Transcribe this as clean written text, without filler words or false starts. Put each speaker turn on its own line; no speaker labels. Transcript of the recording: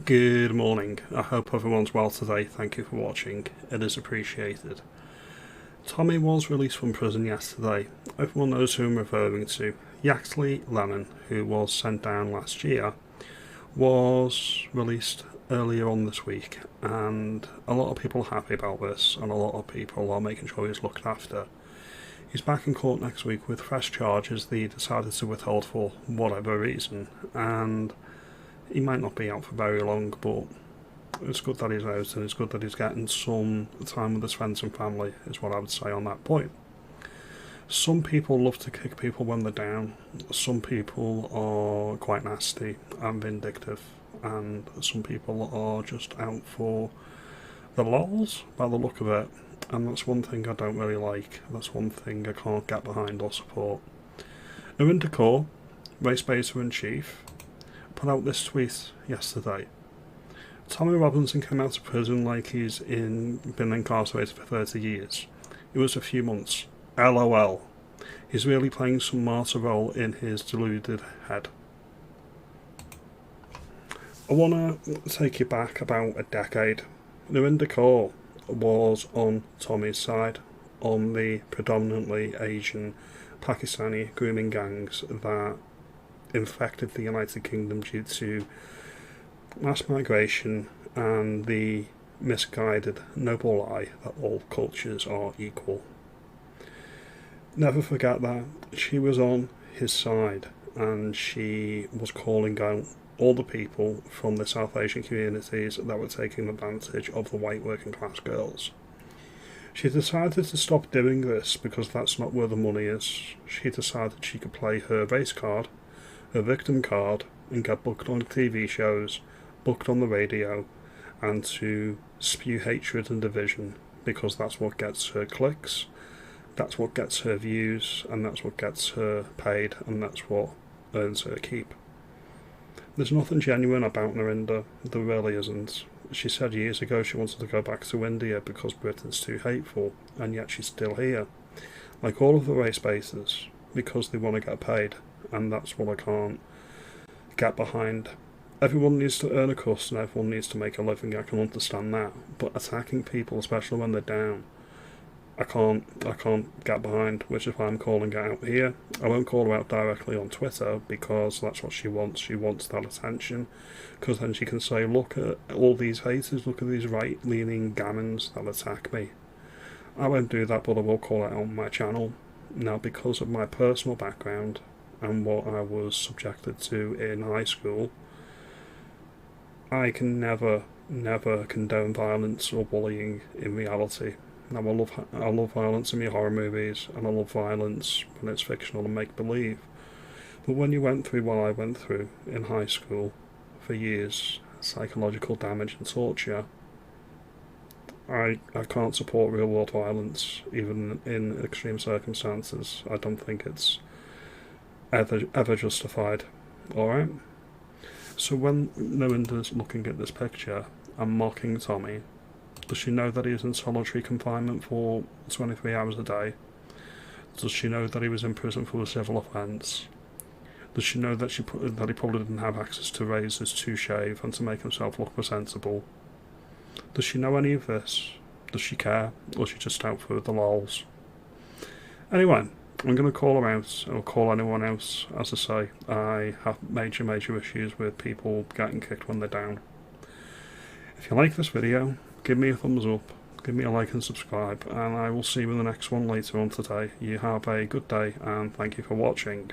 Good morning. I hope everyone's well today. Thank you for watching. It is appreciated. Tommy was released from prison yesterday. Everyone knows who I'm referring to. Yaxley Lennon, who was sent down last year, was released earlier on this week, and a lot of people are happy about this, and a lot of people are making sure he's looked after. He's back in court next week with fresh charges that he decided to withhold for whatever reason, and he might not be out for very long, but it's good that he's out, and it's good that he's getting some time with his friends and family, is what I would say on that point. Some people love to kick people when they're down. Some people are quite nasty and vindictive, and some people are just out for the lols, by the look of it, and that's one thing I don't really like. That's one thing I can't get behind or support. Narinder Kaur, race baiter in chief, put out this tweet yesterday. Tommy Robinson came out of prison like he's been incarcerated for 30 years. It was a few months. LOL. He's really playing some martyr role in his deluded head. I want to take you back about a decade. Narinder Kaur was on Tommy's side, on the predominantly Asian Pakistani grooming gangs that infected the United Kingdom due to mass migration and the misguided noble lie that all cultures are equal. Never forget that. She was on his side, and she was calling out all the people from the South Asian communities that were taking advantage of the white working class girls. She decided to stop doing this because that's not where the money is. She decided she could play her race card, her victim card, and get booked on TV shows, booked on the radio, and to spew hatred and division, because that's what gets her clicks, that's what gets her views, and that's what gets her paid, and that's what earns her keep. There's nothing genuine about Narinder, there really isn't. She said years ago she wanted to go back to India because Britain's too hateful, and yet she's still here. Like all of the race baiters, because they want to get paid, and that's what I can't get behind. Everyone needs to earn a crust and everyone needs to make a living, I can understand that, but attacking people, especially when they're down, I can't get behind, which is why I'm calling it out here. I won't call her out directly on Twitter because that's what she wants. She wants that attention, because then she can say, look at all these haters, look at these right-leaning gammons that attack me. I won't do that, but I will call it out on my channel. Now, because of my personal background and what I was subjected to in high school, I can never condone violence or bullying in reality. Now, I love violence in my horror movies, and I love violence when it's fictional and make-believe. But when you went through what I went through in high school for years, psychological damage and torture, I can't support real-world violence, even in extreme circumstances. I don't think it's ever justified. Alright? So when Narinder's looking at this picture and mocking Tommy, does she know that he is in solitary confinement for 23 hours a day? Does she know that he was in prison for a civil offence? Does she know that he probably didn't have access to razors to shave and to make himself look presentable? Does she know any of this? Does she care? Or is she just out for the lols? Anyway, I'm going to call her out, or call anyone else. As I say, I have major issues with people getting kicked when they're down. If you like this video, give me a thumbs up, give me a like and subscribe, and I will see you in the next one later on today. You have a good day, and thank you for watching.